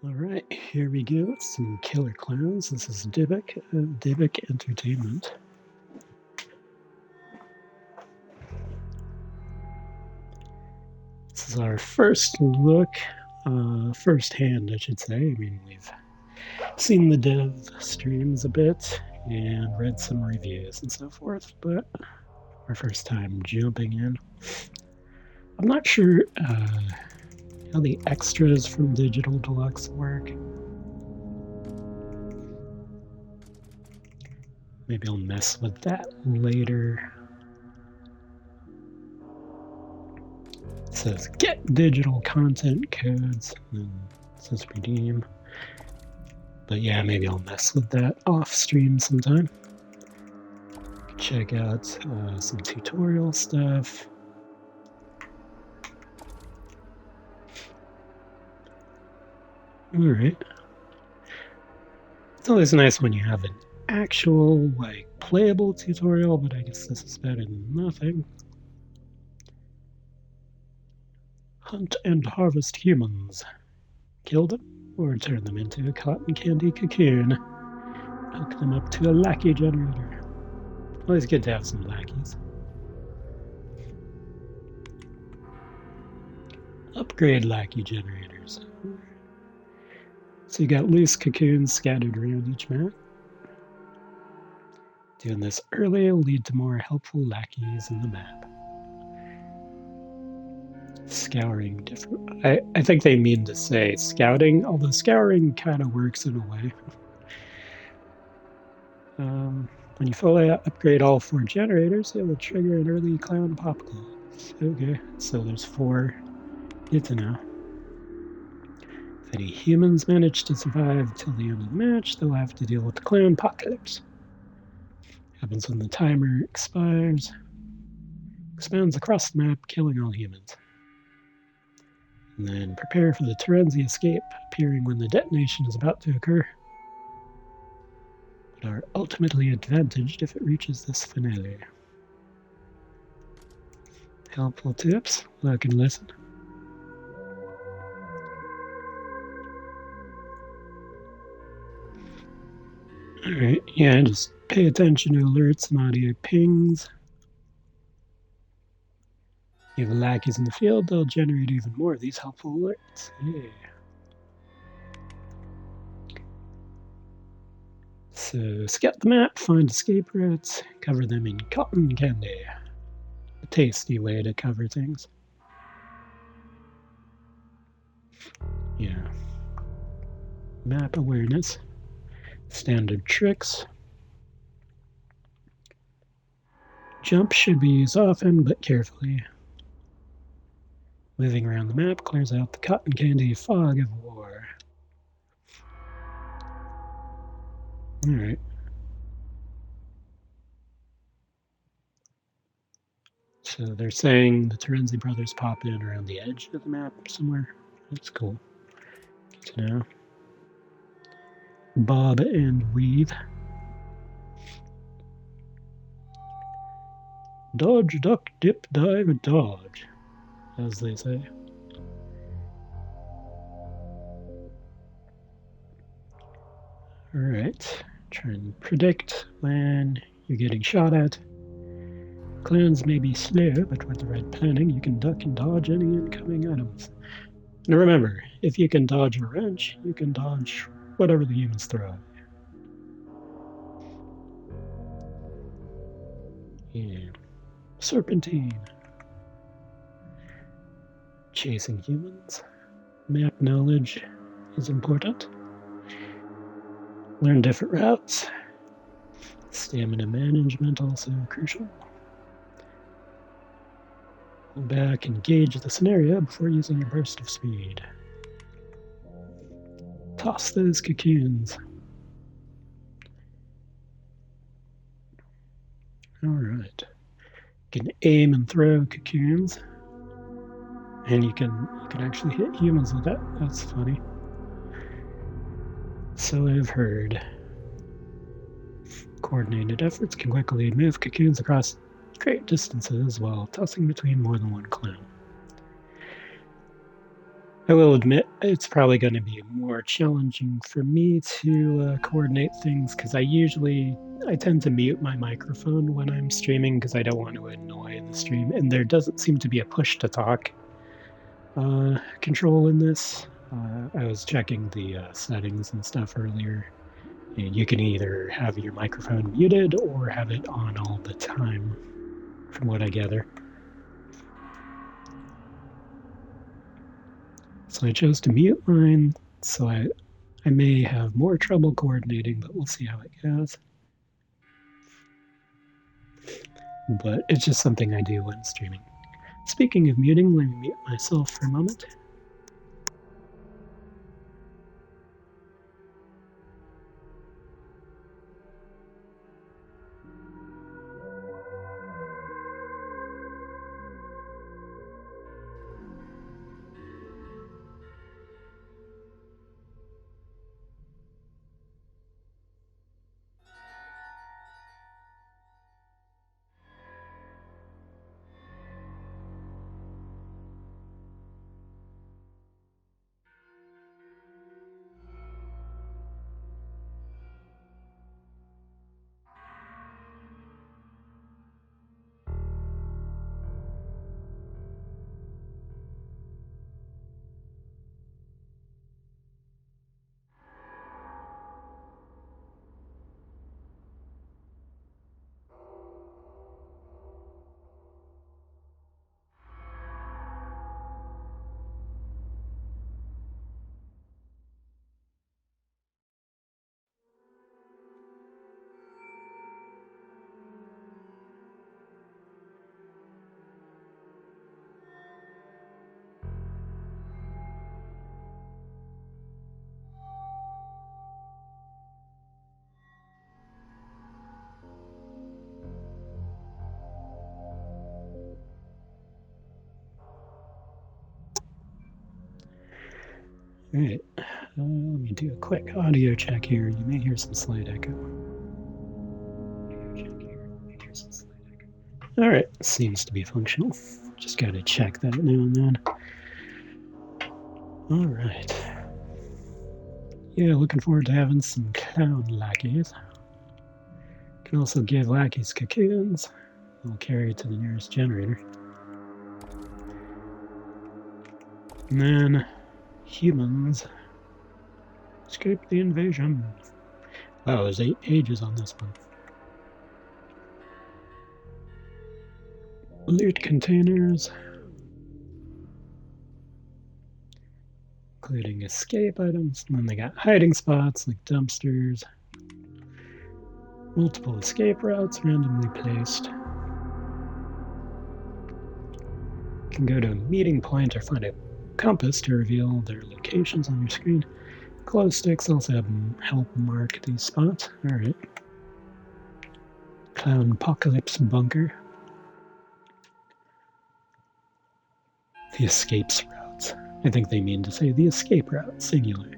Alright, here we go with some killer clowns. This is Dybbuk of Dybbuk Entertainment. This is our first look, first hand, I should say. I mean, we've seen the dev streams a bit and read some reviews and so forth, but our first time jumping in. I'm not sure how the extras from Digital Deluxe work. Maybe I'll mess with that later. It says get digital content codes, and it says redeem. But yeah, maybe I'll mess with that off stream sometime. Check out some tutorial stuff. Alright. It's always nice when you have an actual, like, playable tutorial, but I guess this is better than nothing. Hunt and harvest humans. Kill them, or turn them into a cotton candy cocoon. Hook them up to a lackey generator. Always good to have some lackeys. Upgrade lackey generators. So you got loose cocoons scattered around each map. Doing this early will lead to more helpful lackeys in the map. Scouring different. I think they mean to say scouting, although scouring kind of works in a way. When you fully upgrade all 4 generators, it will trigger an early clown pop clause. Okay, so there's 4. Good to know. If any humans manage to survive till the end of the match, they'll have to deal with the clown apocalypse. Happens when the timer expires. Expands across the map, killing all humans. And then prepare for the Terenzi escape, appearing when the detonation is about to occur, but are ultimately advantaged if it reaches this finale. Helpful tips, look and listen. Alright, yeah, just pay attention to alerts and audio pings. If you have lackeys in the field, they'll generate even more of these helpful alerts. Yeah. So scout the map, find escape routes, cover them in cotton candy. A tasty way to cover things. Yeah. Map awareness. Standard tricks. Jump should be used often, but carefully. Moving around the map clears out the cotton candy fog of war. Alright. So they're saying the Terenzi brothers pop in around the edge of the map somewhere. That's cool. Good to know. Bob and weave. Dodge, duck, dip, dive, dodge, as they say. Alright, try and predict when you're getting shot at. Clowns may be slow, but with the right planning, you can duck and dodge any incoming items. Now remember, if you can dodge a wrench, you can dodge whatever the humans throw at you. Yeah. Serpentine. Chasing humans. Map knowledge is important. Learn different routes. Stamina management also crucial. Go back and gauge the scenario before using your burst of speed. Toss those cocoons. Alright. You can aim and throw cocoons. And you can actually hit humans with that. That's funny. So I've heard. Coordinated efforts can quickly move cocoons across great distances while tossing between more than one clown. I will admit it's probably going to be more challenging for me to coordinate things because I tend to mute my microphone when I'm streaming because I don't want to annoy the stream, and there doesn't seem to be a push to talk control in this. I was checking the settings and stuff earlier, and you can either have your microphone muted or have it on all the time, from what I gather. So I chose to mute mine, so I may have more trouble coordinating, but we'll see how it goes. But it's just something I do when streaming. Speaking of muting, let me mute myself for a moment. All right, let me do a quick audio check here. You may hear some slight echo. All right, seems to be functional. Just got to check that now and then. All right. Yeah, looking forward to having some clown lackeys. Can also give lackeys cocoons. I'll carry it to the nearest generator. And then humans escape the invasion. Wow, there's 8 pages on this one. Loot containers, including escape items. And then they got hiding spots like dumpsters. Multiple escape routes randomly placed. You can go to a meeting point or find a compass to reveal their locations on your screen. Glow sticks also help mark these spots. Alright. Clown Apocalypse Bunker. The escapes routes. I think they mean to say the escape route, singular.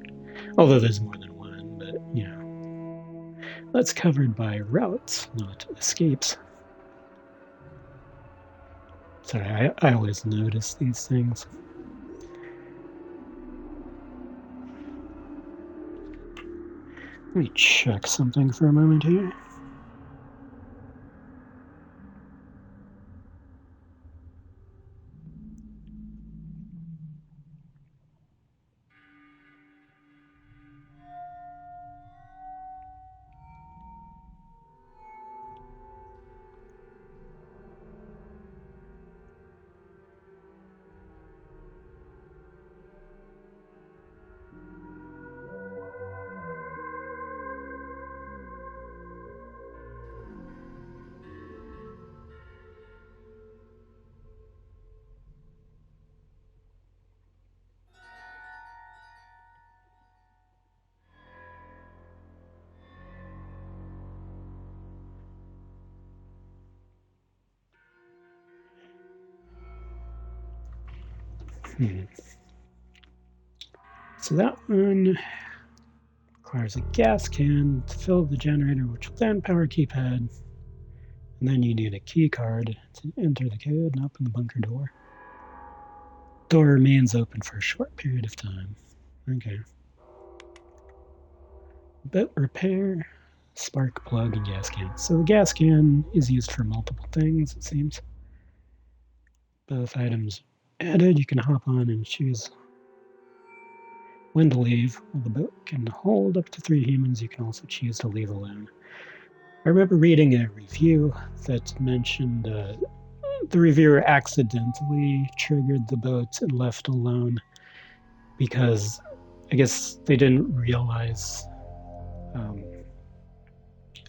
Although there's more than one, but, you know. That's covered by routes, not escapes. Sorry, I always notice these things. Let me check something for a moment here. So that one requires a gas can to fill the generator, which will then power a keypad. And then you need a key card to enter the code and open the bunker door. Door remains open for a short period of time. Okay. Boat repair, spark plug, and gas can. So the gas can is used for multiple things, it seems. Both items added. You can hop on and choose when to leave. While the boat can hold up to 3 humans, you can also choose to leave alone. I remember reading a review that mentioned the reviewer accidentally triggered the boat and left alone because I guess they didn't realize.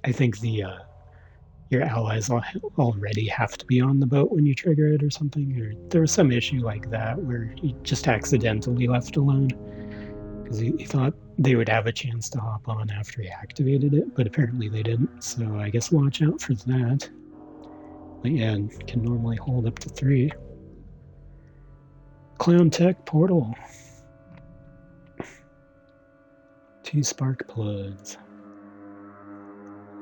I think your allies already have to be on the boat when you trigger it or something. Or there was some issue like that where he just accidentally left alone because he thought they would have a chance to hop on after he activated it, but apparently they didn't. So I guess watch out for that. But yeah, it can normally hold up to 3. Clown Tech Portal. 2 spark plugs.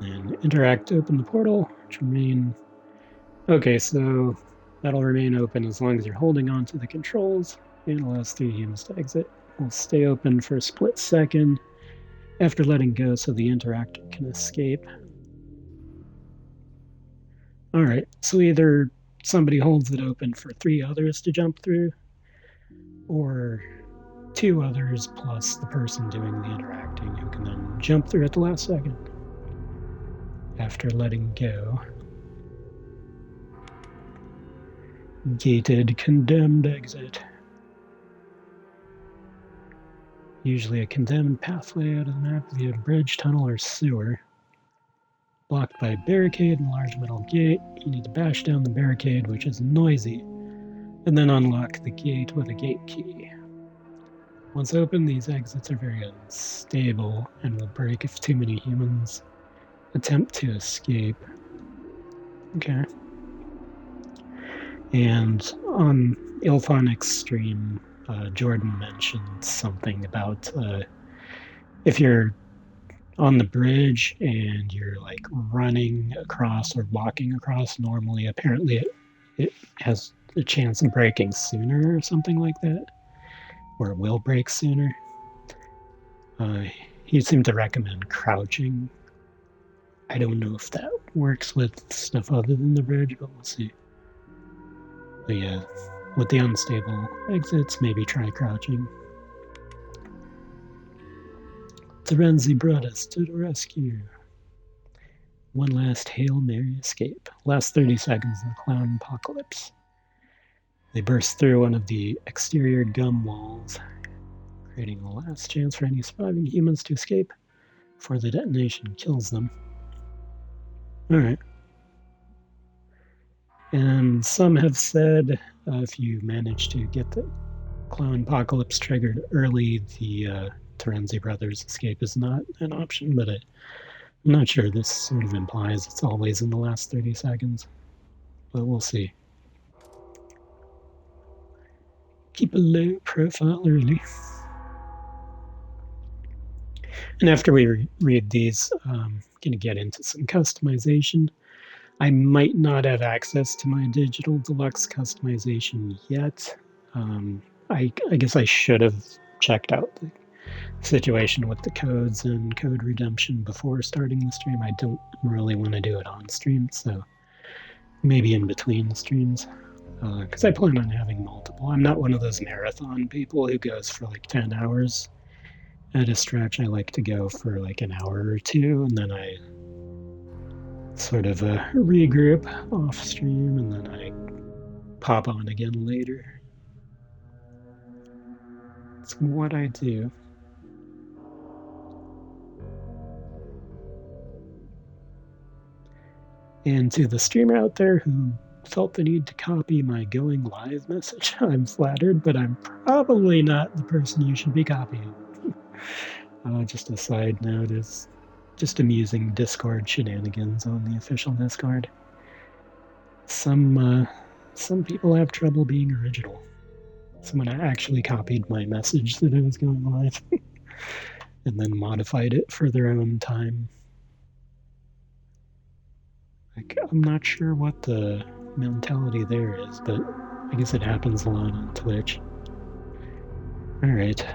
And interact to open the portal, which remain... Okay, so that'll remain open as long as you're holding on to the controls and allows 3 humans to exit. Will stay open for a split second after letting go so the interactor can escape. Alright, so either somebody holds it open for 3 others to jump through, or 2 others plus the person doing the interacting who can then jump through at the last second after letting go. Gated condemned exit. Usually a condemned pathway out of the map via bridge, tunnel, or sewer. Blocked by a barricade and large metal gate. You need to bash down the barricade, which is noisy, and then unlock the gate with a gate key. Once open, these exits are very unstable and will break if too many humans attempt to escape. Okay. And on Ilphonic's stream, Jordan mentioned something about if you're on the bridge and you're like running across or walking across normally, apparently it has a chance of breaking sooner or something like that, or it will break sooner. He seemed to recommend crouching. I don't know if that works with stuff other than the bridge, but we'll see. But yeah, with the unstable exits, maybe try crouching. Terenzi brought us to the rescue. One last Hail Mary escape. Last 30 seconds of the clown apocalypse. They burst through one of the exterior gum walls, creating a last chance for any surviving humans to escape before the detonation kills them. Alright. And some have said if you manage to get the clown apocalypse triggered early, the Terenzi brothers escape is not an option, but I'm not sure. This sort of implies it's always in the last 30 seconds, but we'll see. Keep a low profile early. And after we read these, I'm going to get into some customization. I might not have access to my digital deluxe customization yet. I guess I should have checked out the situation with the codes and code redemption before starting the stream. I don't really want to do it on stream, so maybe in between the streams, because I plan on having multiple. I'm not one of those marathon people who goes for like 10 hours at a stretch. I like to go for like an hour or 2, and then I sort of regroup off stream, and then I pop on again later. It's what I do. And to the streamer out there who felt the need to copy my going live message, I'm flattered, but I'm probably not the person you should be copying. Just a side note is just amusing Discord shenanigans on the official Discord. Some people have trouble being original. Someone actually copied my message that I was going live and then modified it for their own time. I'm not sure what the mentality there is, but I guess it happens a lot on Twitch. Alright.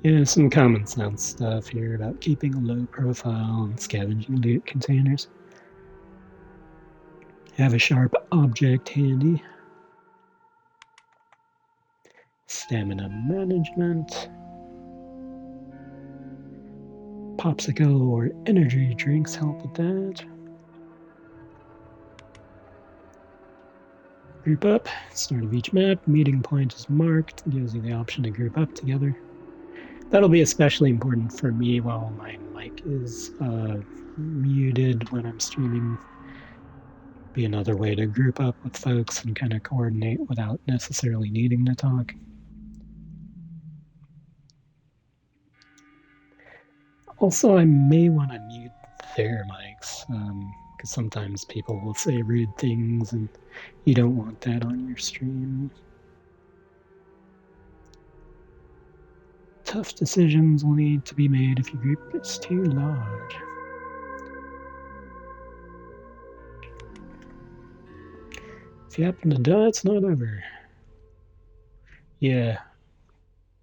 Yeah, some common sense stuff here about keeping a low profile and scavenging loot containers. Have a sharp object handy. Stamina management. Popsicle or energy drinks help with that. Group up. Start of each map. Meeting point is marked. Gives you the option to group up together. That'll be especially important for me while my mic is muted when I'm streaming. Be another way to group up with folks and kind of coordinate without necessarily needing to talk. Also, I may want to mute their mics, because sometimes people will say rude things and you don't want that on your stream. Tough decisions will need to be made if your group gets too large. If you happen to die, it's not over. Yeah,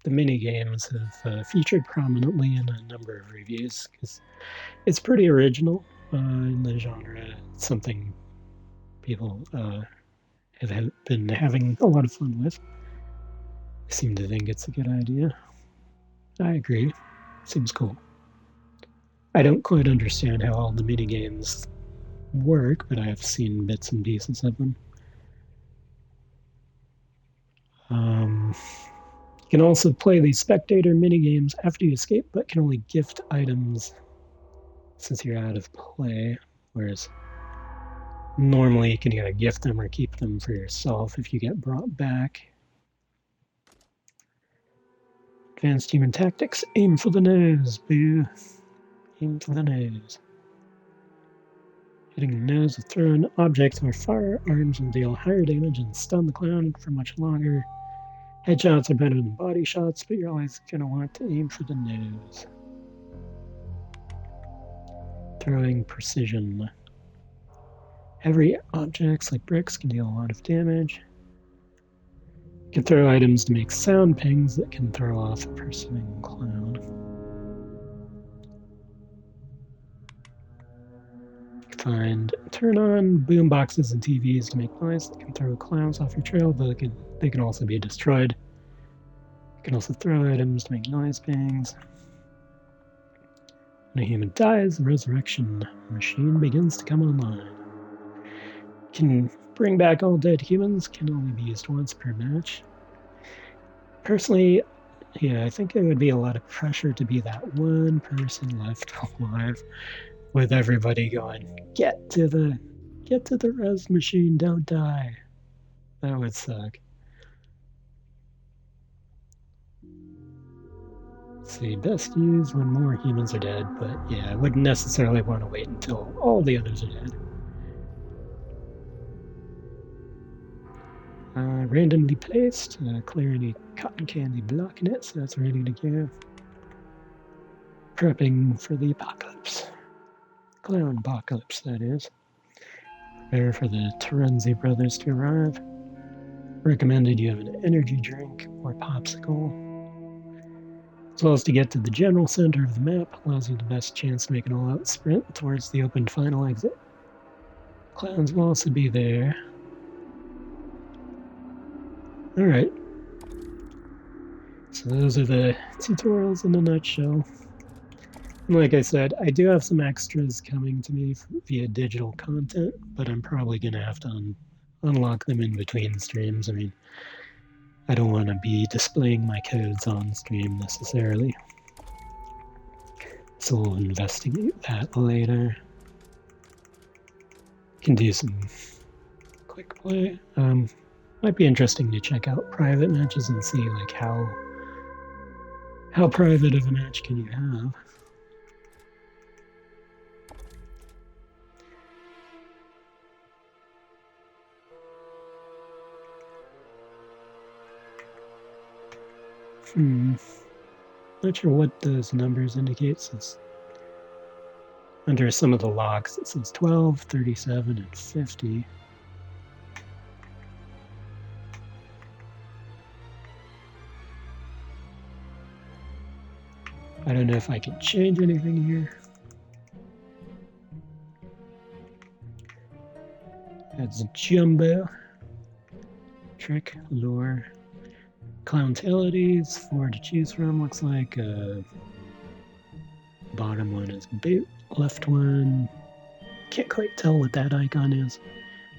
the mini games have featured prominently in a number of reviews because it's pretty original in the genre. It's something people have been having a lot of fun with. I seem to think it's a good idea. I agree. Seems cool. I don't quite understand how all the mini games work, but I have seen bits and pieces of them. You can also play these spectator minigames after you escape, but can only gift items since you're out of play, whereas normally you can either gift them or keep them for yourself if you get brought back. Advanced human tactics, aim for the nose, boo. Aim for the nose. Hitting the nose with thrown objects or firearms will deal higher damage and stun the clown for much longer. Headshots are better than body shots, but you're always going to want to aim for the nose. Throwing precision. Heavy objects like bricks can deal a lot of damage. You can throw items to make sound pings that can throw off a pursuing clown. Turn on boom boxes and TVs to make noise that can throw clowns off your trail, but they can also be destroyed. You can also throw items to make noise pings. When a human dies, the resurrection machine begins to come online. Can bring back all dead humans, can only be used once per match. Personally, yeah, I think it would be a lot of pressure to be that one person left alive with everybody going, get to the res machine, don't die. That would suck. Let's see, best use when more humans are dead, but yeah, I wouldn't necessarily want to wait until all the others are dead. Randomly placed, clear any cotton candy blocking it, so that's ready to go. Prepping for the apocalypse. Clown apocalypse, that is. Prepare for the Terenzi brothers to arrive. Recommended you have an energy drink or popsicle. As well as to get to the general center of the map, allows you the best chance to make an all-out sprint towards the open final exit. Clowns will also be there. Alright. So those are the tutorials in a nutshell. And like I said, I do have some extras coming to me via digital content, but I'm probably going to have to unlock them in between streams. I mean, I don't want to be displaying my codes on stream necessarily. So we'll investigate that later. Can do some quick play. Might be interesting to check out private matches and see like how private of a match can you have. Not sure what those numbers indicate. Since under some of the logs it says 12, 37, and 50. I don't know if I can change anything here. That's Jumbo. Trick, lure. Clowntailities, 4 to choose from. Looks like bottom one is boot, left one, can't quite tell what that icon is.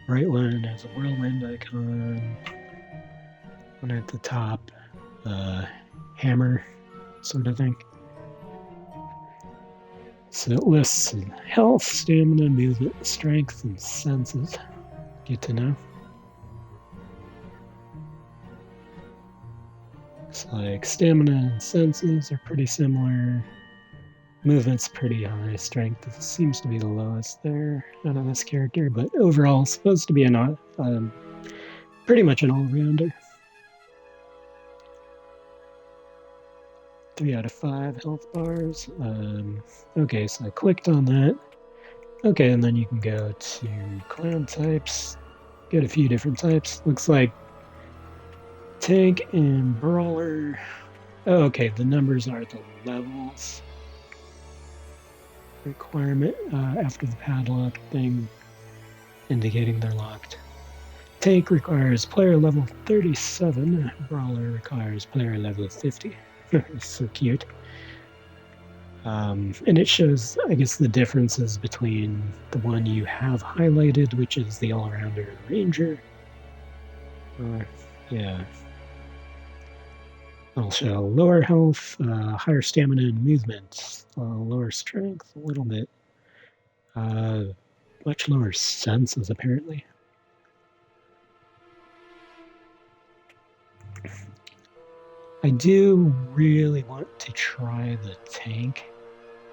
Right one has a whirlwind icon. One at the top, hammer sort of thing. So it lists health, stamina, movement, strength, and senses. Good to know. Looks like stamina and senses are pretty similar. Movement's pretty high. Strength seems to be the lowest there out of this character, but overall supposed to be pretty much an all-rounder. 3 out of 5 health bars. Okay, so I clicked on that. Okay, and then you can go to clown types. Get a few different types. Looks like tank and brawler. Oh, okay, the numbers are the levels. Requirement after the padlock thing indicating they're locked. Tank requires player level 37. Brawler requires player level 50. It's so cute. And it shows, I guess, the differences between the one you have highlighted, which is the all-rounder ranger. Yeah. It'll show lower health, higher stamina and movement, lower strength a little bit, much lower senses apparently. I do really want to try the tank,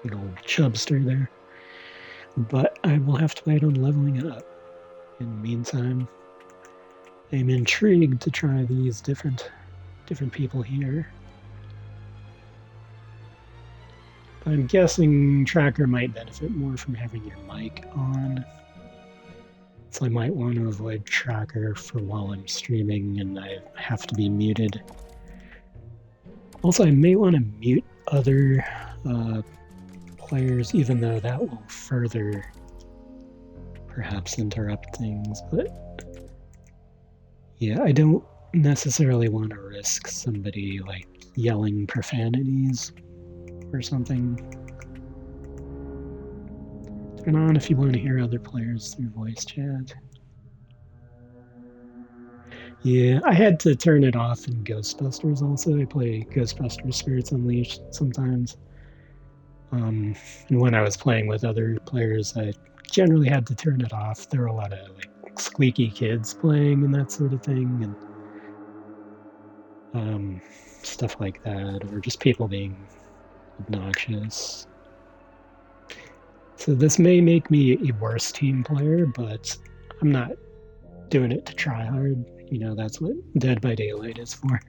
little chubster there, but I will have to wait on leveling it up. In the meantime, I'm intrigued to try these different people here. But I'm guessing Tracker might benefit more from having your mic on. So I might want to avoid Tracker for while I'm streaming and I have to be muted. Also, I may want to mute other players, even though that will further perhaps interrupt things. But yeah, I don't necessarily want to risk somebody like yelling profanities or something. Turn on if you want to hear other players through voice chat. Yeah, I had to turn it off in Ghostbusters also. I play Ghostbusters Spirits Unleashed sometimes. And when I was playing with other players, I generally had to turn it off. There were a lot of like squeaky kids playing and that sort of thing, and stuff like that, or just people being obnoxious. So this may make me a worse team player, but I'm not doing it to try hard. You know, that's what Dead by Daylight is for.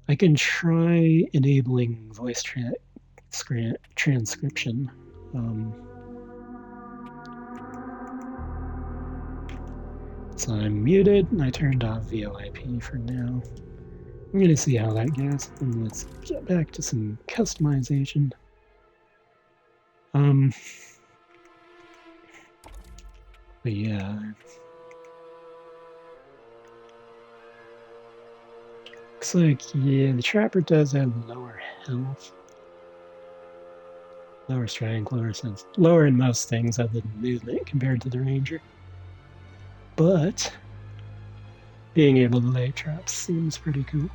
I can try enabling voice transcription. So I'm muted, and I turned off VoIP for now. I'm going to see how that goes, and let's get back to some customization. But yeah. Looks like, yeah, the Trapper does have lower health. Lower strength, lower sense. Lower in most things other than movement compared to the Ranger. But being able to lay traps seems pretty cool.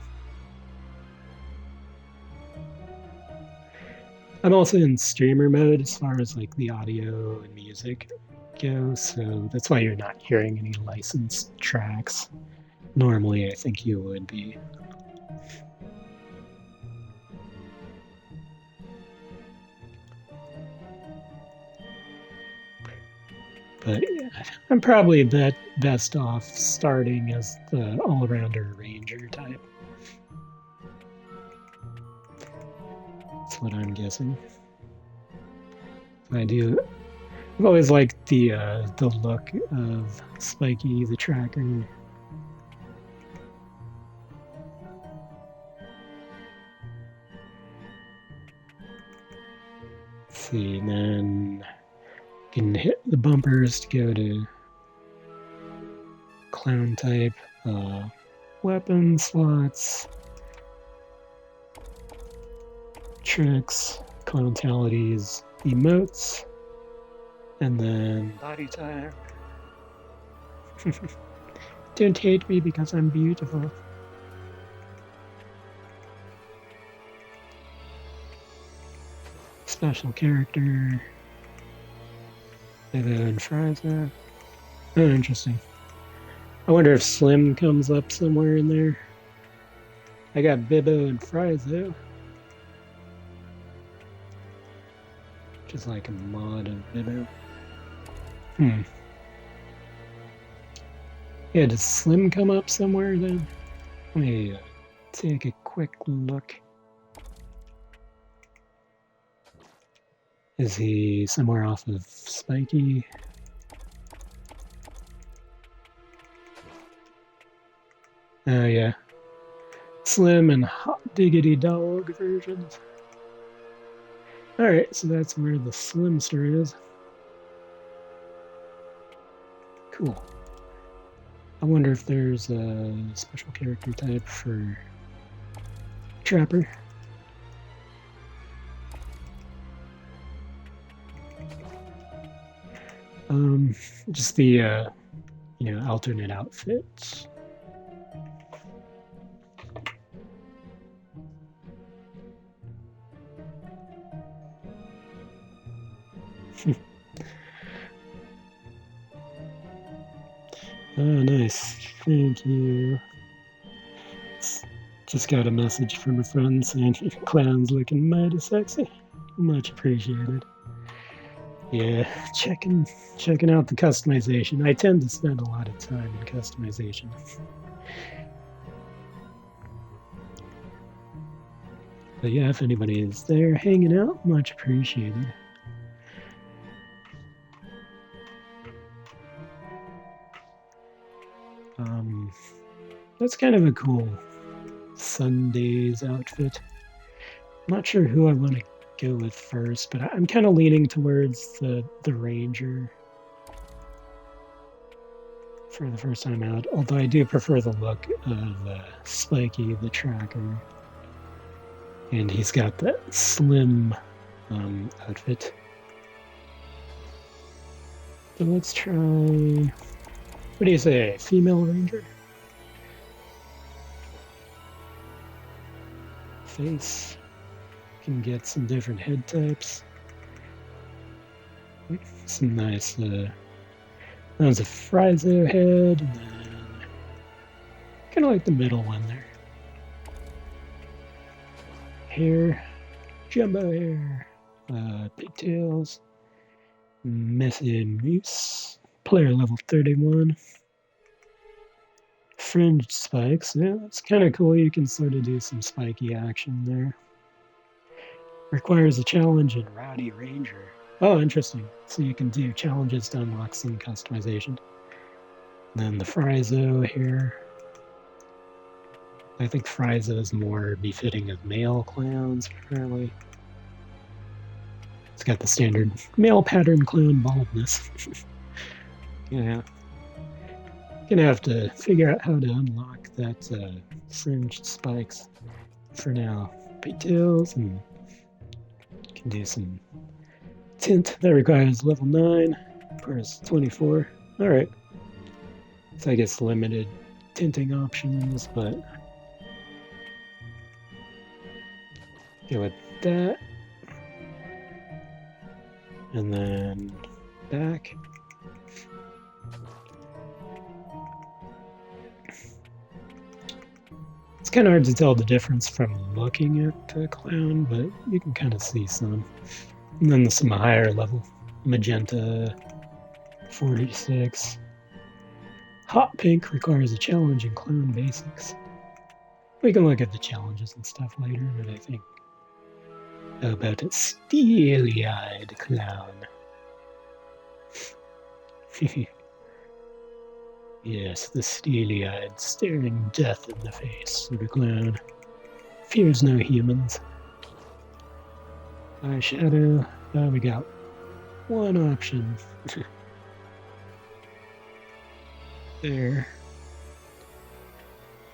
I'm also in streamer mode as far as like the audio and music go, so that's why you're not hearing any licensed tracks. Normally, I think you would be. But yeah, I'm probably best off starting as the all-rounder ranger type. That's what I'm guessing. I've always liked the look of Spiky the Tracker. see, then you can hit the bumpers to go to clown type, weapon slots, tricks, clowntalities, emotes, and then body type. Don't hate me because I'm beautiful. Special character. Dybbuk and Frieza. Oh, interesting. I wonder if Slim comes up somewhere in there. I got Dybbuk and Frieza. Which is like a mod of Dybbuk. Yeah, does Slim come up somewhere then? Let me take a quick look. Is he somewhere off of Spiky? Oh yeah. Slim and Hot Diggity Dog versions. Alright, so that's where the Slimster is. Cool. I wonder if there's a special character type for Trapper. Just the alternate outfits. Oh, nice. Thank you. Just got a message from a friend saying Clown's looking mighty sexy. Much appreciated. Yeah, checking out the customization. I tend to spend a lot of time in customization. But yeah, if anybody is there hanging out, much appreciated. That's kind of a cool Sundays outfit. I'm not sure who I want to go with first, but I'm kind of leaning towards the Ranger for the first time out, although I do prefer the look of Spiky the Tracker. And he's got that slim outfit. So let's try, what do you say, female Ranger? Face. Can get some different head types. Some nice, that was a Frieza head, and then kind of like the middle one there. Hair, jumbo hair, pigtails, messy moose, player level 31. Fringed spikes, yeah, that's kind of cool. You can sort of do some spiky action there. Requires a challenge in Rowdy Ranger. Oh, interesting. So you can do challenges to unlock some customization. Then the Frieza here. I think Frieza is more befitting of male clowns, apparently. It's got the standard male pattern clown baldness. Yeah. Gonna have to figure out how to unlock that fringed spikes for now. Pigtails, and can do some tint that requires level 9, requires 24. Alright. So I guess limited tinting options, but go with that. And then back. It's kind of hard to tell the difference from looking at the clown, but you can kind of see some. And then some higher level. Magenta, 46. Hot pink requires a challenge in clown basics. We can look at the challenges and stuff later, but I think how about a steely-eyed clown? Yes, the steely-eyed, staring death in the face of the clown. Fears no humans. Eyeshadow, We got one option. There.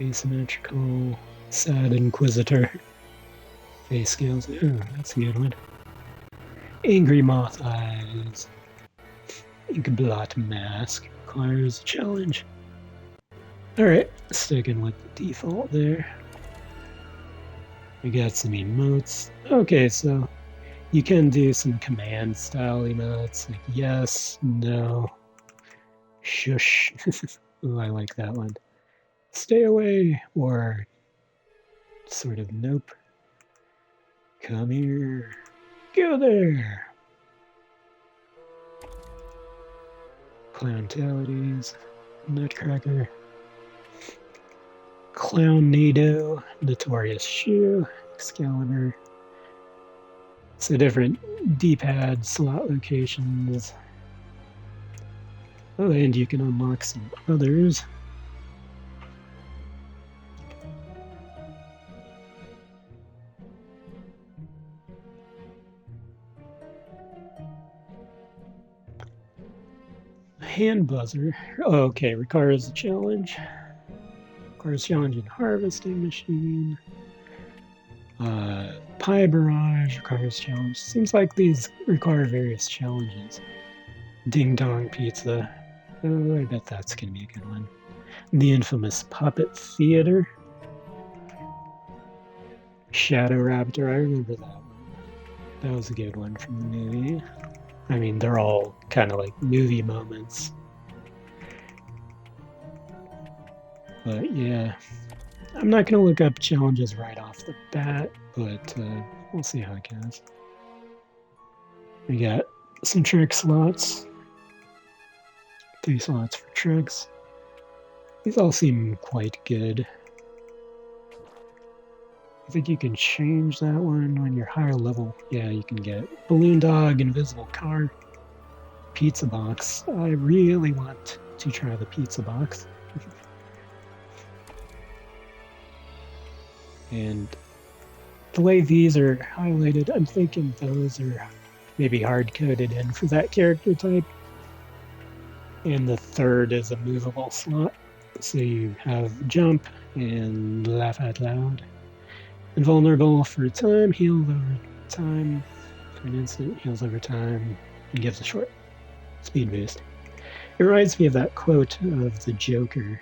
Asymmetrical, sad inquisitor. Face scales. Oh, that's a good one. Angry moth eyes. Inkblot mask. Requires a challenge. Alright, sticking with the default there. We got some emotes. Okay, so you can do some command style emotes like yes, no, shush. Ooh, I like that one. Stay away, or sort of nope. Come here. Go there. Clowntalities. Nutcracker. Clownado. Notorious Shoe. Excalibur. So different D-pad slot locations. Oh, and you can unlock some others. Hand buzzer. Oh, okay, requires a challenge. Requires challenge in harvesting machine. Pie barrage requires challenge. Seems like these require various challenges. Ding dong pizza. Oh, I bet that's gonna be a good one. The infamous puppet theater. Shadow Raptor. I remember that one. That was a good one from the movie. I mean, they're all kind of like movie moments. But yeah, I'm not going to look up challenges right off the bat, but we'll see how it goes. We got some trick slots. 3 slots for tricks. These all seem quite good. I think you can change that one when you're higher level. Yeah, you can get Balloon Dog, Invisible Car, Pizza Box. I really want to try the Pizza Box. And the way these are highlighted, I'm thinking those are maybe hard-coded in for that character type. And the third is a movable slot. So you have jump and laugh out loud. Invulnerable for a time, healed over time. For an instant, heals over time, and gives a short speed boost. It reminds me of that quote of the Joker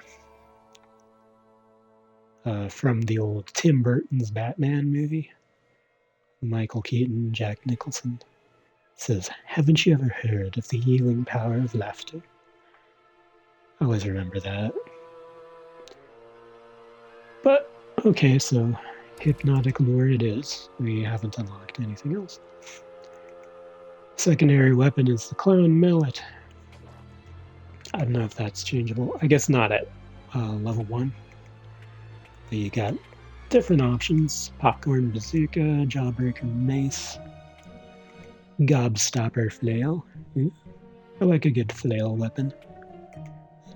from the old Tim Burton's Batman movie. Michael Keaton, Jack Nicholson says, "Haven't you ever heard of the healing power of laughter?" I always remember that. But, okay, so hypnotic lure it is. We haven't unlocked anything else. Secondary weapon is the clown mallet. I don't know if that's changeable. I guess not at level 1. But you got different options. Popcorn bazooka, jawbreaker mace, gobstopper flail. I like a good flail weapon.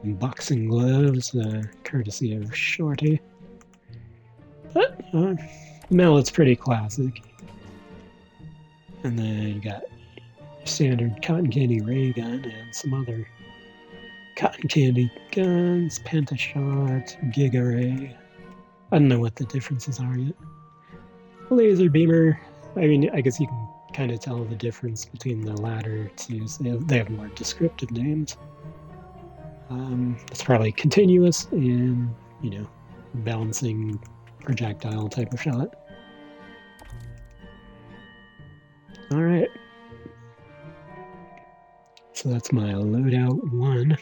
And boxing gloves, courtesy of Shorty. But mallet's pretty classic. And then you got standard cotton candy ray gun and some other cotton candy guns, pentashot, giga ray. I don't know what the differences are yet. Laser beamer. I mean, I guess you can kind of tell the difference between the latter two. So they have more descriptive names. It's probably continuous and, balancing projectile type of shot. All right. So that's my loadout 1.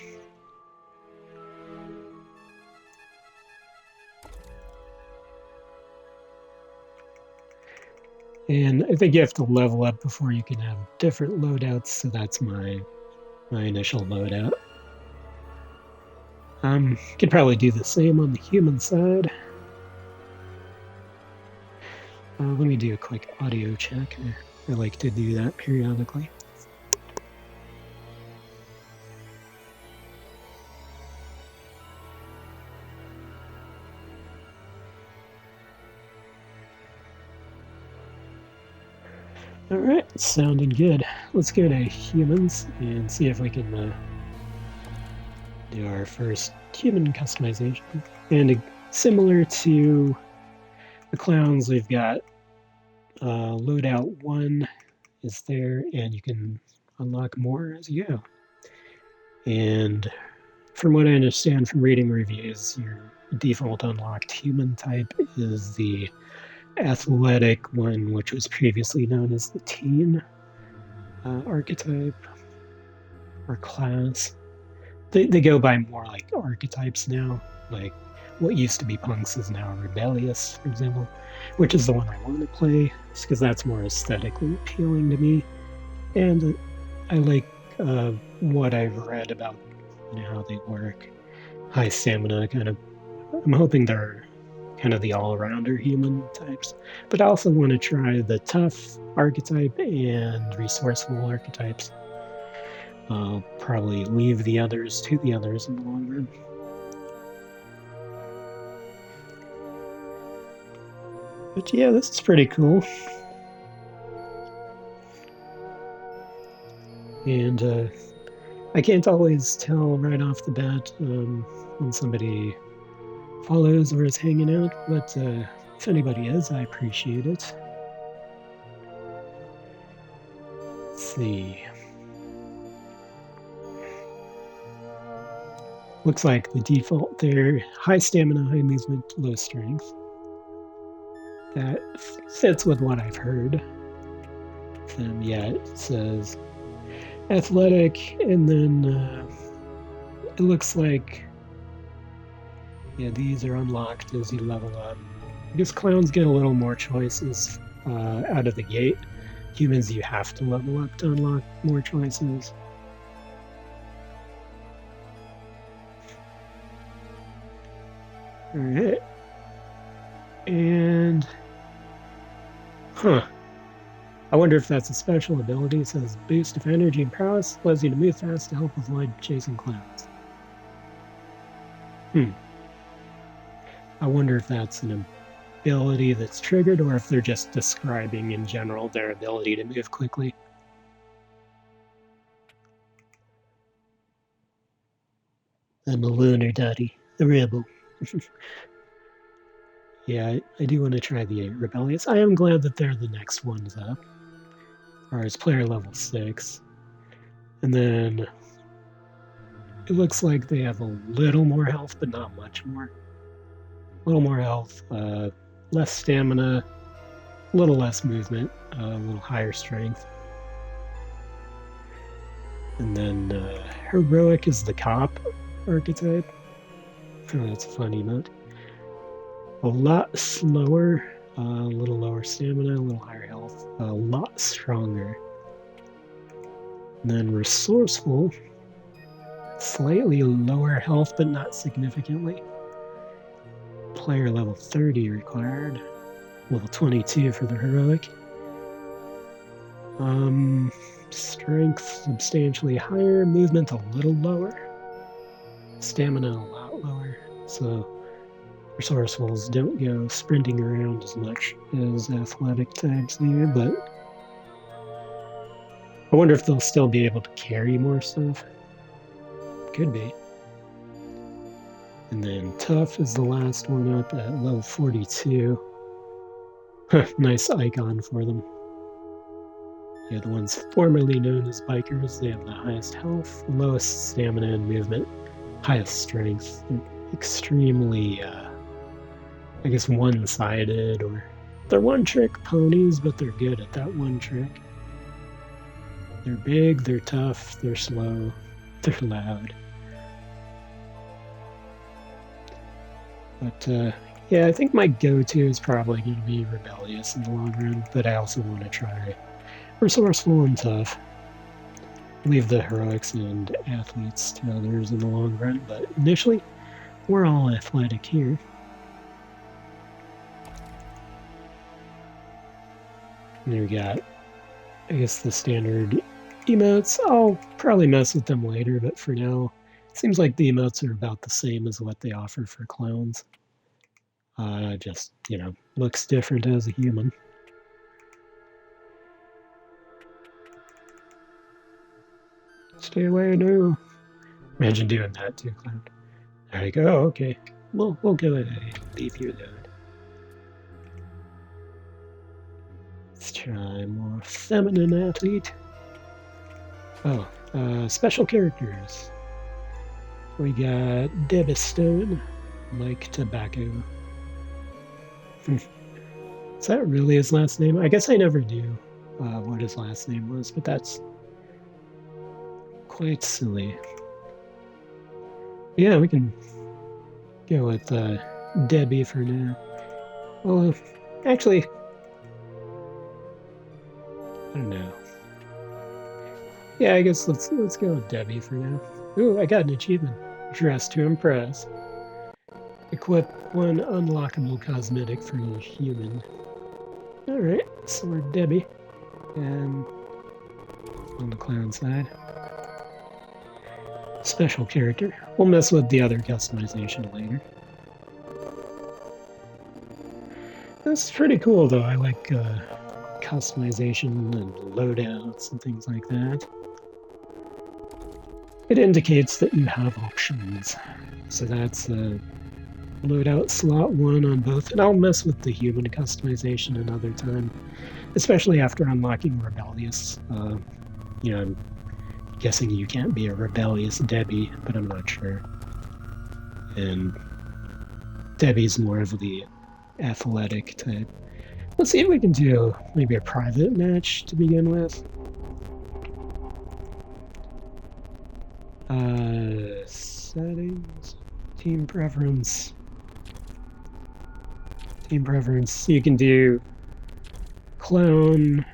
And I think you have to level up before you can have different loadouts, so that's my initial loadout. Could probably do the same on the human side. Let me do a quick audio check. I like to do that periodically. Alright, sounding good. Let's go to humans and see if we can do our first human customization. And similar to the clowns, we've got loadout 1 is there, and you can unlock more as you go. And from what I understand from reading reviews, your default unlocked human type is the athletic one, which was previously known as the teen archetype or class. They go by more like archetypes now. Like what used to be punks is now rebellious, for example, which is the one I want to play, just because that's more aesthetically appealing to me. And I like what I've read about how they work. High stamina, kind of. I'm hoping they're kind of the all-rounder human types, but I also want to try the tough archetype and resourceful archetypes. I'll probably leave the others to the others in the long run. But yeah, this is pretty cool. And I can't always tell right off the bat when somebody follows or is hanging out, but if anybody is, I appreciate it. Let's see. Looks like the default there, high stamina, high movement, low strength. That fits with what I've heard. And yeah, it says athletic, and then it looks like, yeah, these are unlocked as you level up. I guess clowns get a little more choices out of the gate. Humans, you have to level up to unlock more choices. Alright. And... I wonder if that's a special ability. It says boost of energy and prowess, allows you to move fast to help avoid chasing clowns. I wonder if that's an ability that's triggered, or if they're just describing in general their ability to move quickly. I'm a lunar daddy, a rebel. Yeah, I do want to try the Rebellious. I am glad that they're the next ones up. Or as player level 6. And then it looks like they have a little more health, but not much more. A little more health, less stamina, a little less movement, a little higher strength. And then Heroic is the cop archetype. Oh, that's a fun emote. A lot slower, a little lower stamina, a little higher health, a lot stronger. And then Resourceful, slightly lower health, but not significantly. Player level 30 required. Level 22 for the Heroic. Strength substantially higher, movement a little lower, stamina a lot lower. So Resourcefuls don't go sprinting around as much as athletic types there, but I wonder if they'll still be able to carry more stuff. Could be. And then Tough is the last one up at level 42. Nice icon for them. Yeah, the ones formerly known as bikers, they have the highest health, lowest stamina and movement, highest strength. Extremely, I guess, one-sided, or they're one-trick ponies, but they're good at that one trick. They're big, they're tough, they're slow, they're loud. But yeah, I think my go-to is probably going to be Rebellious in the long run, but I also want to try Resourceful and Tough. Leave the Heroics and Athletes to others in the long run, but initially, we're all athletic here. And then we got, I guess, the standard emotes. I'll probably mess with them later, but for now, it seems like the emotes are about the same as what they offer for clowns. Just, looks different as a human. Stay away, no. Imagine doing that too, Clown. There you go, okay. We'll go ahead and leave you alone. Let's try more feminine athlete. Oh, special characters. We got Dybbuk, like tobacco. Is that really his last name? I guess I never knew what his last name was, but that's quite silly. Yeah, we can go with Debbie for now. Well, actually, I don't know. Yeah, I guess let's go with Debbie for now. Ooh, I got an achievement. Dress to impress. Equip one unlockable cosmetic for each human. Alright, so we're Debbie. And on the clown side. Special character. We'll mess with the other customization later. This is pretty cool though. I like customization and loadouts and things like that. It indicates that you have options. So that's loadout slot 1 on both. And I'll mess with the human customization another time. Especially after unlocking Rebellious. You know, I'm guessing you can't be a Rebellious Debbie, but I'm not sure. And Debbie's more of the athletic type. Let's see if we can do maybe a private match to begin with. Settings, team preference. Team preference. You can do clone,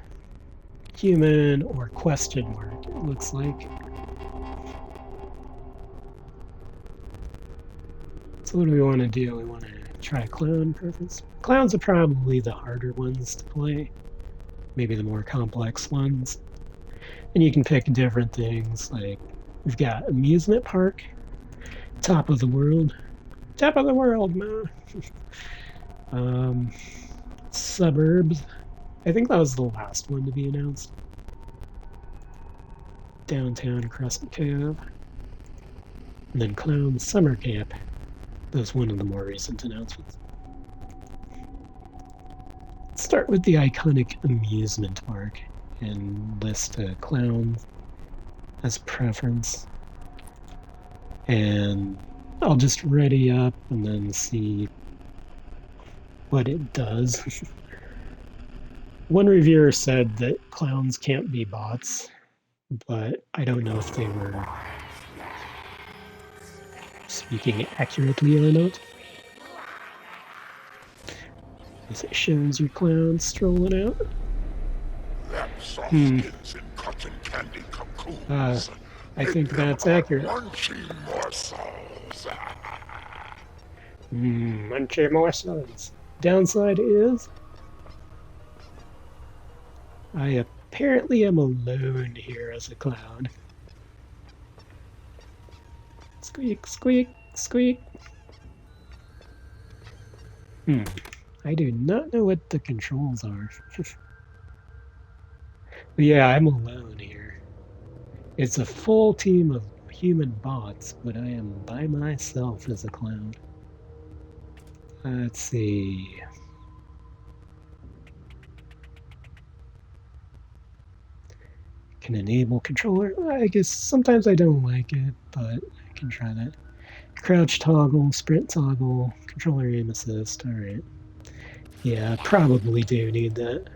human, or question mark, it looks like. So what do we want to do? We want to try clone preference. Clowns are probably the harder ones to play. Maybe the more complex ones. And you can pick different things, like we've got amusement park, top of the world. Top of the world, man. Suburbs. I think that was the last one to be announced. Downtown Crescent Cove. And then Clown Summer Camp. That was one of the more recent announcements. Let's start with the iconic amusement park and list clowns as preference. And I'll just ready up and then see what it does. One reviewer said that clowns can't be bots, but I don't know if they were speaking accurately or not. As it shows your clown strolling out. I think that's accurate. Munchy morsels. Downside is I apparently am alone here as a clown. Squeak, squeak, squeak. I do not know what the controls are. But yeah, I'm alone here. It's a full team of human bots, but I am by myself as a clown. Let's see. Can enable controller. I guess sometimes I don't like it, but I can try that. Crouch toggle, sprint toggle, controller aim assist. Alright. Yeah, probably do need that.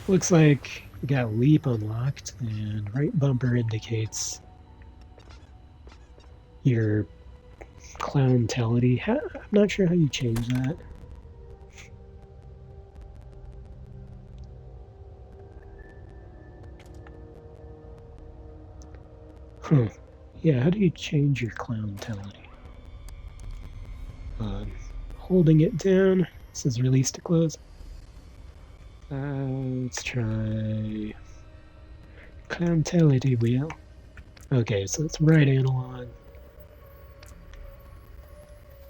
Looks like we got leap unlocked, and right bumper indicates your clowntality. I'm not sure how you change that. Huh. Yeah, how do you change your clowntality? Holding it down. This is release to close. Let's try clowntality wheel. Okay, so it's right analog.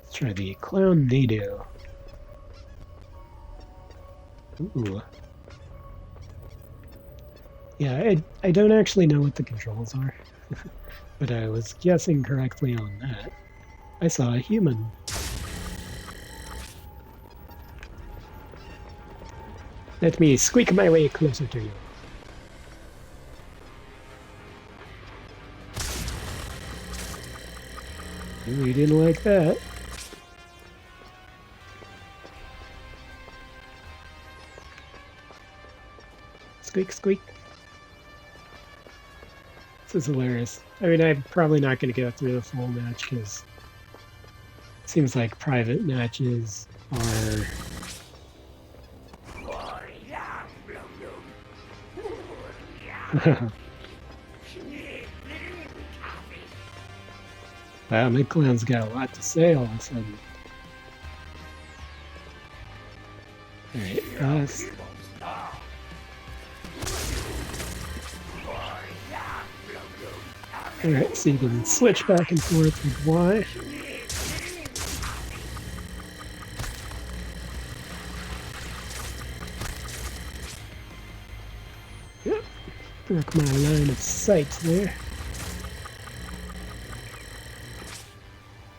Let's try the clown NATO. Ooh. Yeah, I don't actually know what the controls are, but I was guessing correctly on that. I saw a human. Let me squeak my way closer to you. We didn't like that. Squeak, squeak. This is hilarious. I mean, I'm probably not going to go through the full match because it seems like private matches are... Wow, Klowns got a lot to say all of a sudden. Alright, Alright, so you can switch back and forth with Y. Yep, broke my line of sight there.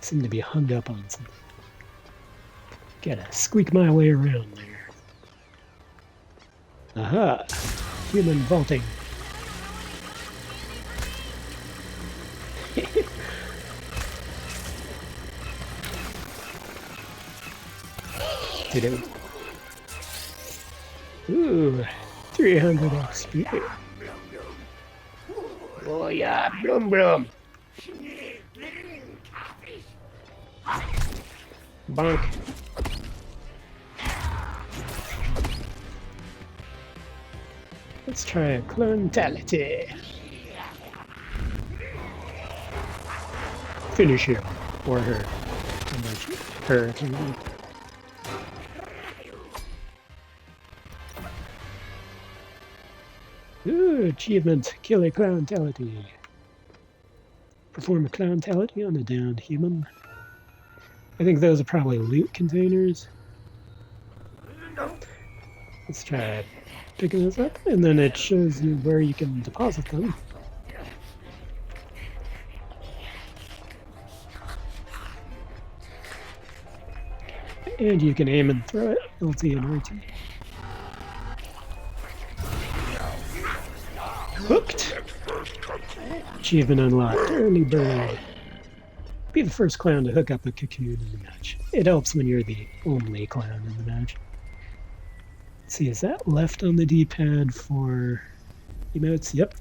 Seem to be hung up on something. Gotta squeak my way around there. Aha! Human vaulting. Did it? Ooh, 300 XP. Oh yeah, brum brum. Bonk. Let's try a clontality. Finish him. Or her. Her. Ooh, achievement. Kill a clontality. Perform a clontality on a downed human. I think those are probably loot containers. Let's try picking this up, and then it shows you where you can deposit them. And you can aim and throw it, LT and RT. Hooked! Achievement unlocked. Early bird. Be the first clown to hook up a cocoon in the match. It helps when you're the only clown in the match. Let's see, is that left on the D-pad for emotes? Yep.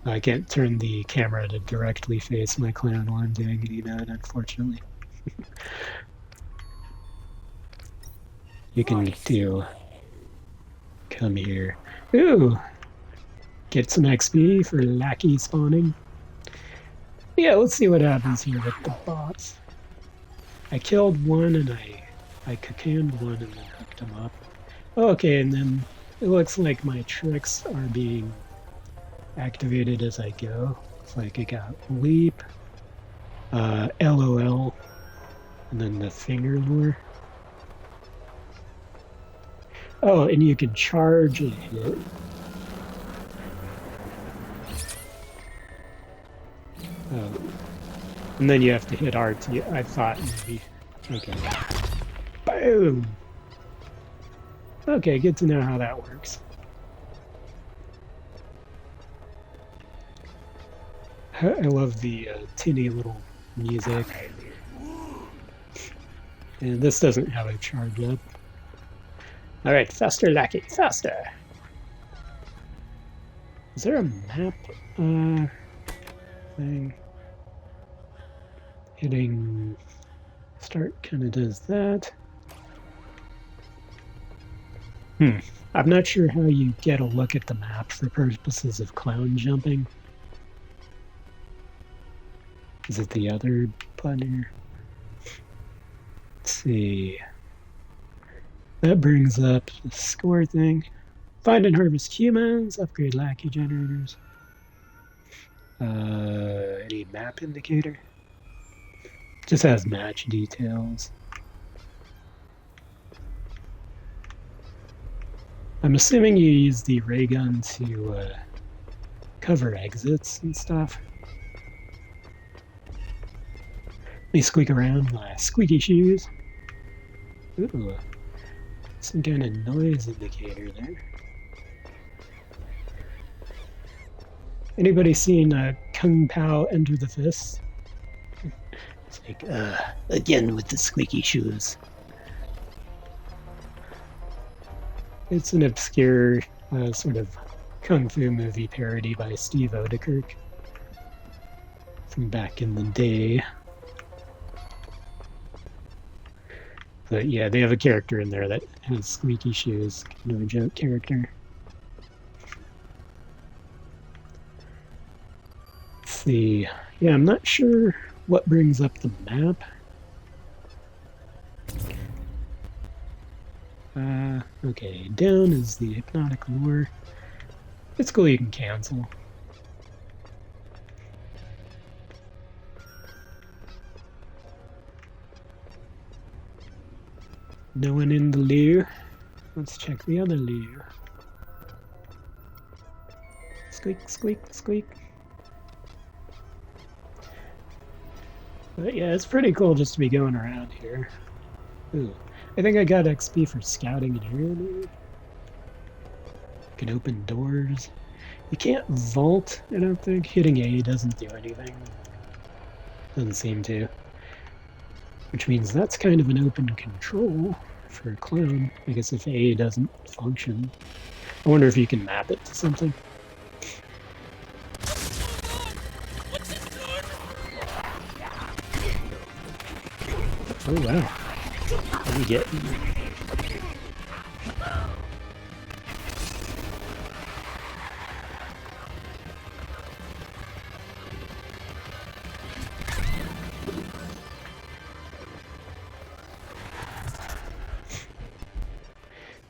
I can't turn the camera to directly face my clown while I'm doing an emote, unfortunately. You can do... Come here. Ooh! Get some XP for lackey spawning. Yeah, let's see what happens here with the bots. I killed one and I cocooned one and then hooked him up. Okay, and then it looks like my tricks are being activated as I go. It's like I got leap, LOL, and then the finger lure. Oh, and you can charge a hit. Oh. And then you have to hit RT. I thought maybe. Okay. Boom! Okay, good to know how that works. I love the tinny little music. And this doesn't have a charge up. Alright, faster lackey, faster! Is there a map thing? Hitting start kind of does that. I'm not sure how you get a look at the map for purposes of clown jumping. Is it the other button here? Let's see. That brings up the score thing. Find and harvest humans, upgrade lackey generators. Any map indicator? Just has match details. I'm assuming you use the ray gun to cover exits and stuff. Let me squeak around my squeaky shoes. Ooh, some kind of noise indicator there. Anybody seen Kung Pao Enter the Fist? It's like, again with the squeaky shoes. It's an obscure sort of kung fu movie parody by Steve Odekirk from back in the day. But yeah, they have a character in there that has squeaky shoes, kind of a joke character. Let's see. Yeah, I'm not sure what brings up the map. Okay, down is the hypnotic lure. It's cool you can cancel. No one in the lure. Let's check the other lure. Squeak, squeak, squeak. But yeah, it's pretty cool just to be going around here. Ooh, I think I got XP for scouting in here. Maybe. Can open doors. You can't vault, I don't think. Hitting A doesn't do anything. Doesn't seem to. Which means that's kind of an open control for a clown. I guess if A doesn't function. I wonder if you can map it to something. Oh wow. What are we getting?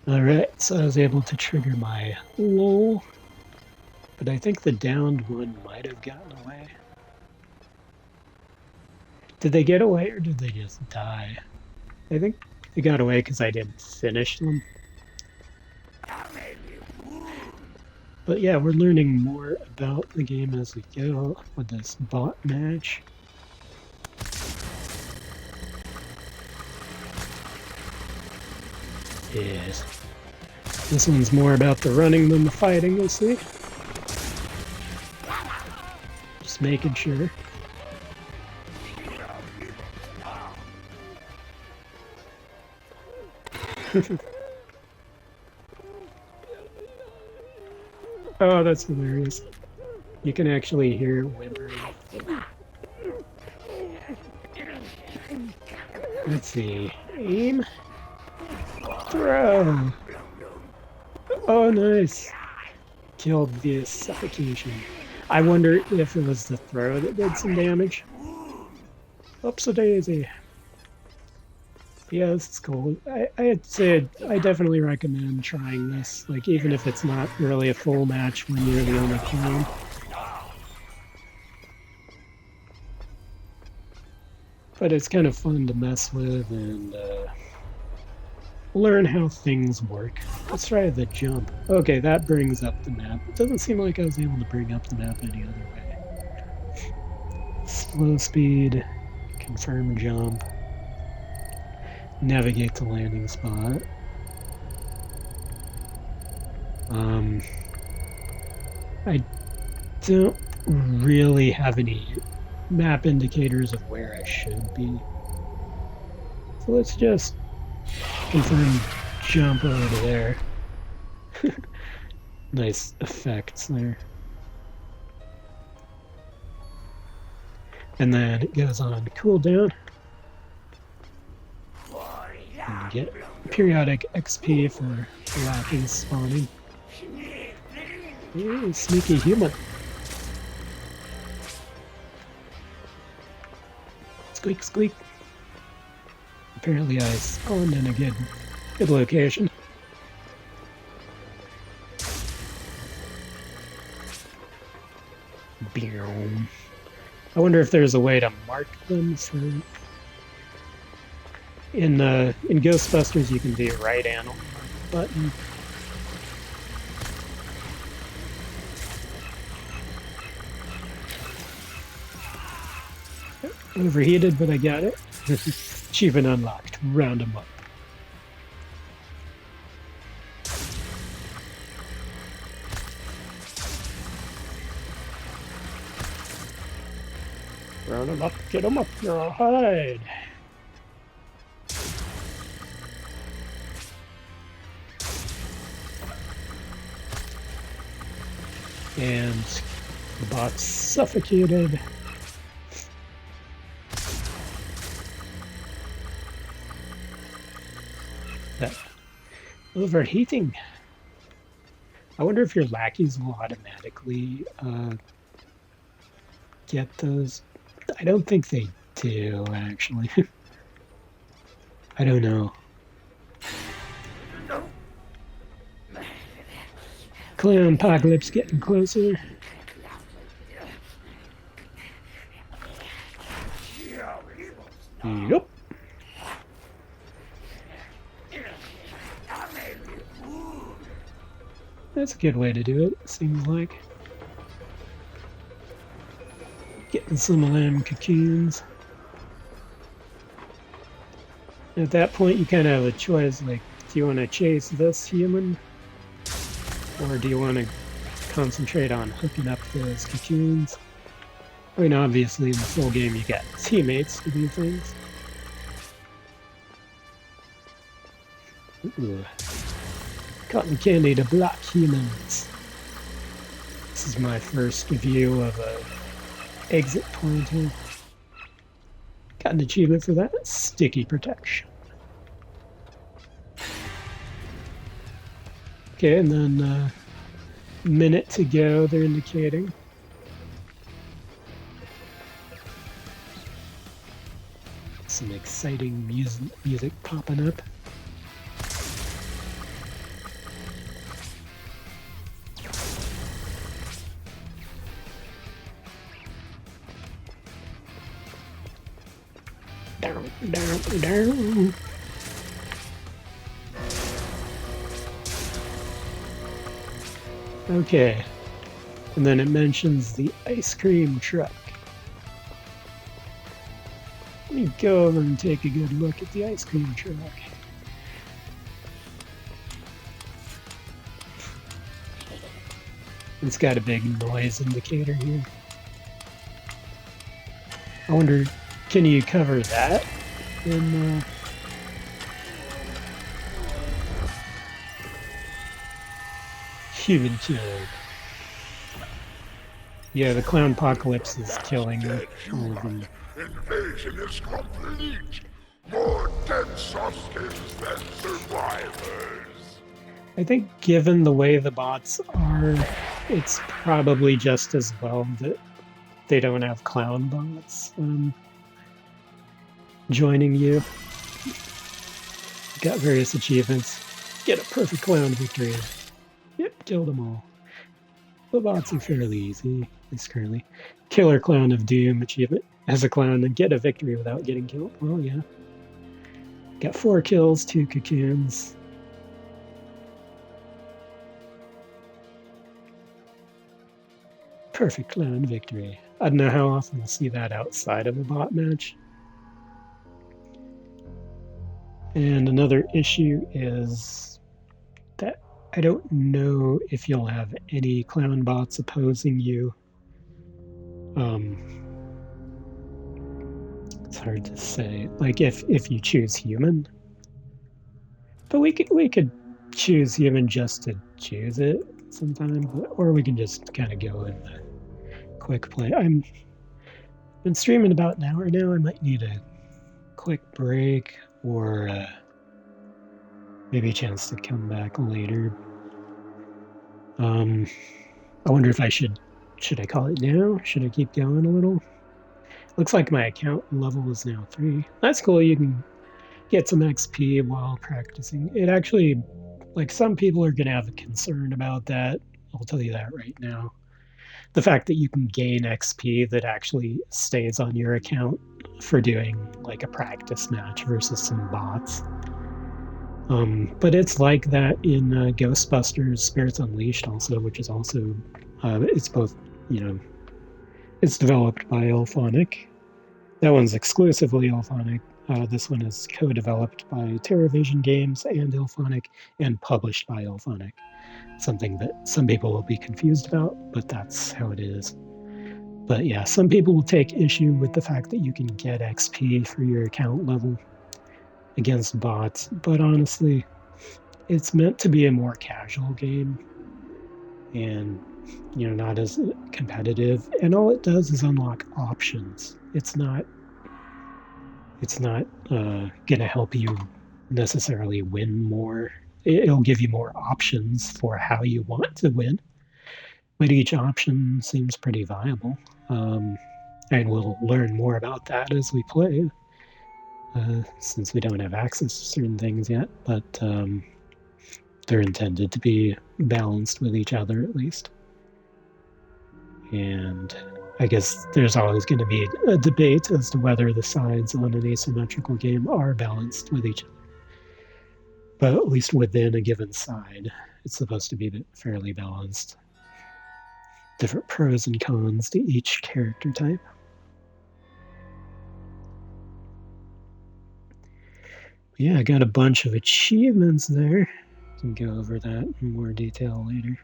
Alright, so I was able to trigger my lol, but I think the downed one might have gotten away. Did they get away or did they just die? I think they got away because I didn't finish them. But yeah, we're learning more about the game as we go with this bot match. Yes. This one's more about the running than the fighting, you'll see. Just making sure. Oh, that's hilarious. You can actually hear whimpering. Let's see. Aim. Throw. Oh, nice. Killed the suffocation. I wonder if it was the throw that did some damage. Oops-a-daisy. Yeah, this is cool. I'd say I definitely recommend trying this, like, even if it's not really a full match when you're the only clown. But it's kind of fun to mess with and learn how things work. Let's try the jump. Okay, that brings up the map. It doesn't seem like I was able to bring up the map any other way. Slow speed, confirm jump. Navigate to landing spot. I don't really have any map indicators of where I should be. So let's just confirm jump over there. Nice effects there. And then it goes on cooldown. And get periodic XP for lacking spawning. Ooh, sneaky human. Squeak, squeak. Apparently I spawned in a good location. I wonder if there's a way to mark them for... In Ghostbusters, you can do right analog button. Overheated, but I got it. Achievement unlocked. Round them up. Round them up, get them up, girl, hide! And the bot's suffocated. That overheating. I wonder if your lackeys will automatically get those. I don't think they do, actually. I don't know. Clown apocalypse getting closer. Yep. That's a good way to do it, seems like. Getting some of them cocoons. At that point, you kind of have a choice, like, do you want to chase this human? Or do you want to concentrate on hooking up those cocoons? I mean, obviously, in the full game, you got teammates to do things. Ooh. Cotton candy to block humans. This is my first view of a exit pointer. Got an achievement for that. Sticky protection. Okay, and then a minute to go, they're indicating. Some exciting music popping up. Down, down, down. Okay, and then it mentions the ice cream truck. Let me go over and take a good look at the ice cream truck. It's got a big noise indicator here. I wonder, can you cover that in human killed? Yeah, the clown apocalypse is killing all of them. Invasion is complete! More dead sausages than survivors! I think given the way the bots are, it's probably just as well that they don't have clown bots joining you. Got various achievements. Get a perfect clown victory. Yep, killed them all. The bots are fairly easy, at least currently. Killer Clown of Doom achievement. As a clown and get a victory without getting killed. Well, yeah. Got 4 kills, 2 cocoons. Perfect clown victory. I don't know how often we'll see that outside of a bot match. And another issue is that I don't know if you'll have any clown bots opposing you. It's hard to say. Like if you choose human, but we could choose human just to choose it sometime, or we can just kind of go in the quick play. I've been streaming about an hour now. I might need a quick break or maybe a chance to come back later. I wonder if I should I call it now? Should I keep going a little? Looks like my account level is now 3. That's cool. You can get some XP while practicing. It actually, like, some people are going to have a concern about that. I'll tell you that right now. The fact that you can gain XP that actually stays on your account for doing like a practice match versus some bots. But it's like that in Ghostbusters Spirits Unleashed also, which is also, it's both, you know, it's developed by Elphonic. That one's exclusively Elphonic. This one is co-developed by TerraVision Games and Elphonic, and published by Elphonic. Something that some people will be confused about, but that's how it is. But yeah, some people will take issue with the fact that you can get XP for your account level against bots, but honestly, it's meant to be a more casual game and not as competitive, and all it does is unlock options. It's not going to help you necessarily win more. It'll give you more options for how you want to win, but each option seems pretty viable. And we'll learn more about that as we play, since we don't have access to certain things yet, but they're intended to be balanced with each other at least. And I guess there's always going to be a debate as to whether the sides on an asymmetrical game are balanced with each other. But at least within a given side, it's supposed to be fairly balanced. Different pros and cons to each character type. Yeah, I got a bunch of achievements there. We can go over that in more detail later.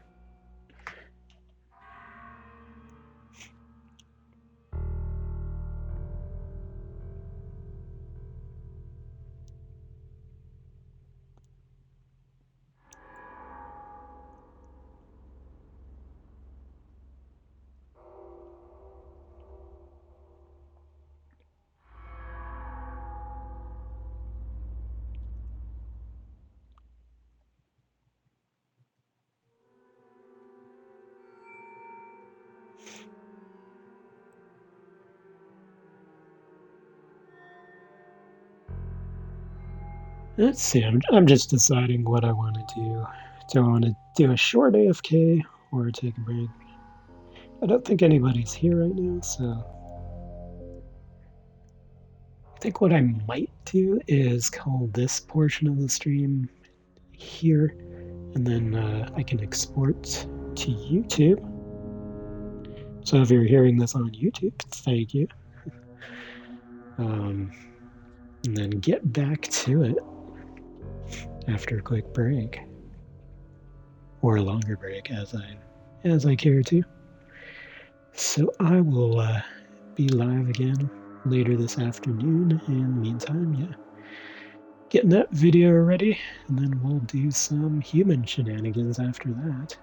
Let's see, I'm just deciding what I want to do. Do I want to do a short AFK or take a break? I don't think anybody's here right now, so I think what I might do is call this portion of the stream here, and then I can export to YouTube. So if you're hearing this on YouTube, thank you. And then get back to it after a quick break, or a longer break as I care to. So I will be live again later this afternoon. In the meantime, yeah, getting that video ready, and then we'll do some human shenanigans after that.